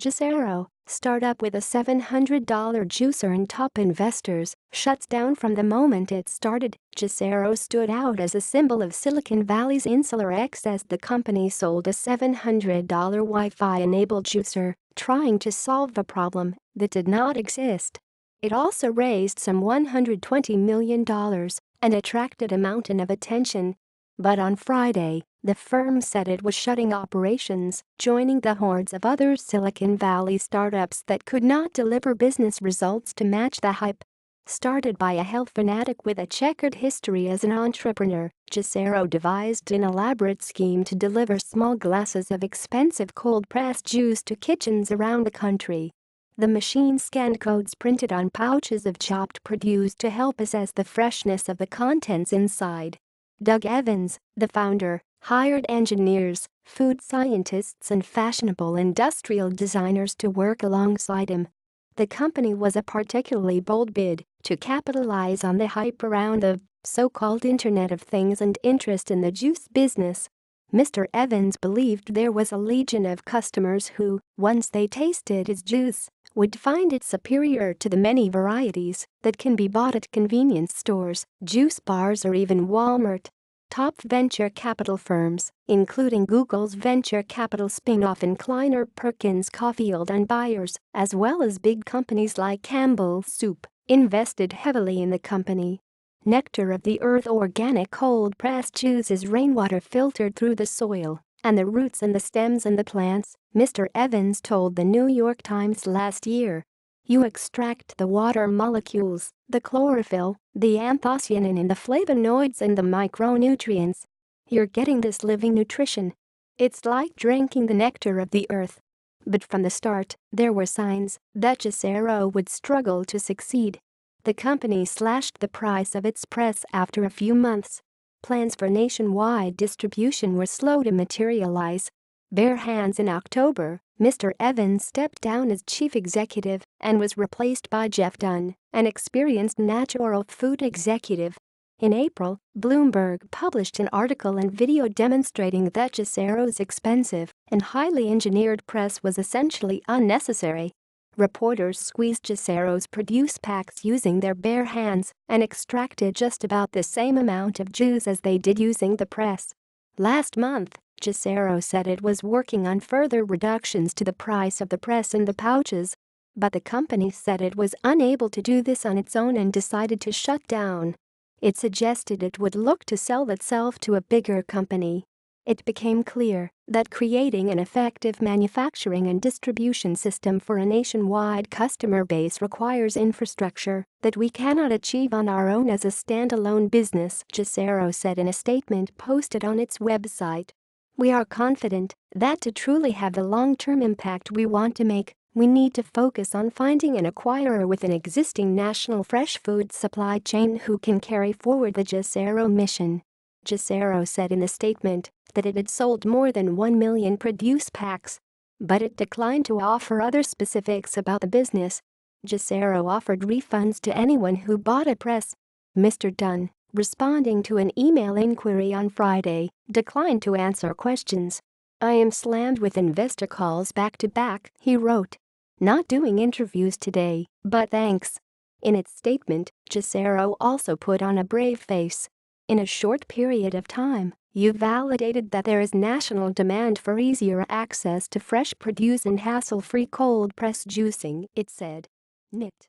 Juicero, startup with a $700 juicer and top investors, shuts down from the moment it started. Juicero stood out as a symbol of Silicon Valley's insular excess. The company sold a $700 Wi-Fi-enabled juicer, trying to solve a problem that did not exist. It also raised some $120 million and attracted a mountain of attention. But on Friday, the firm said it was shutting operations, joining the hordes of other Silicon Valley startups that could not deliver business results to match the hype. Started by a health fanatic with a checkered history as an entrepreneur, Juicero devised an elaborate scheme to deliver small glasses of expensive cold-pressed juice to kitchens around the country. The machine scanned codes printed on pouches of chopped produce to help assess the freshness of the contents inside. Doug Evans, the founder, hired engineers, food scientists and fashionable industrial designers to work alongside him. The company was a particularly bold bid to capitalize on the hype around the so-called Internet of Things and interest in the juice business. Mr. Evans believed there was a legion of customers who, once they tasted his juice, would find it superior to the many varieties that can be bought at convenience stores, juice bars or even Walmart. Top venture capital firms, including Google's venture capital spin-off and Kleiner Perkins Caufield and Byers, as well as big companies like Campbell's Soup, invested heavily in the company. Nectar of the earth organic cold-pressed juice is rainwater filtered through the soil and the roots and the stems and the plants, Mr. Evans told the New York Times last year. You extract the water molecules, the chlorophyll, the anthocyanin and the flavonoids and the micronutrients. You're getting this living nutrition. It's like drinking the nectar of the earth. But from the start, there were signs that Juicero would struggle to succeed. The company slashed the price of its press after a few months. Plans for nationwide distribution were slow to materialize. Bare hands in October, Mr. Evans stepped down as chief executive and was replaced by Jeff Dunn, an experienced natural food executive. In April, Bloomberg published an article and video demonstrating that Juicero's expensive and highly engineered press was essentially unnecessary. Reporters squeezed Juicero's produce packs using their bare hands and extracted just about the same amount of juice as they did using the press. Last month, Juicero said it was working on further reductions to the price of the press and the pouches. But the company said it was unable to do this on its own and decided to shut down. It suggested it would look to sell itself to a bigger company. It became clear that creating an effective manufacturing and distribution system for a nationwide customer base requires infrastructure that we cannot achieve on our own as a standalone business, Juicero said in a statement posted on its website. We are confident that to truly have the long-term impact we want to make, we need to focus on finding an acquirer with an existing national fresh food supply chain who can carry forward the Juicero mission. Juicero said in the statement that it had sold more than 1 million produce packs, but it declined to offer other specifics about the business. Juicero offered refunds to anyone who bought a press. Mr. Dunn, responding to an email inquiry on Friday, declined to answer questions. I am slammed with investor calls back to back, he wrote. Not doing interviews today, but thanks. In its statement, Juicero also put on a brave face. In a short period of time, you validated that there is national demand for easier access to fresh produce and hassle-free cold-press juicing, it said. Knit.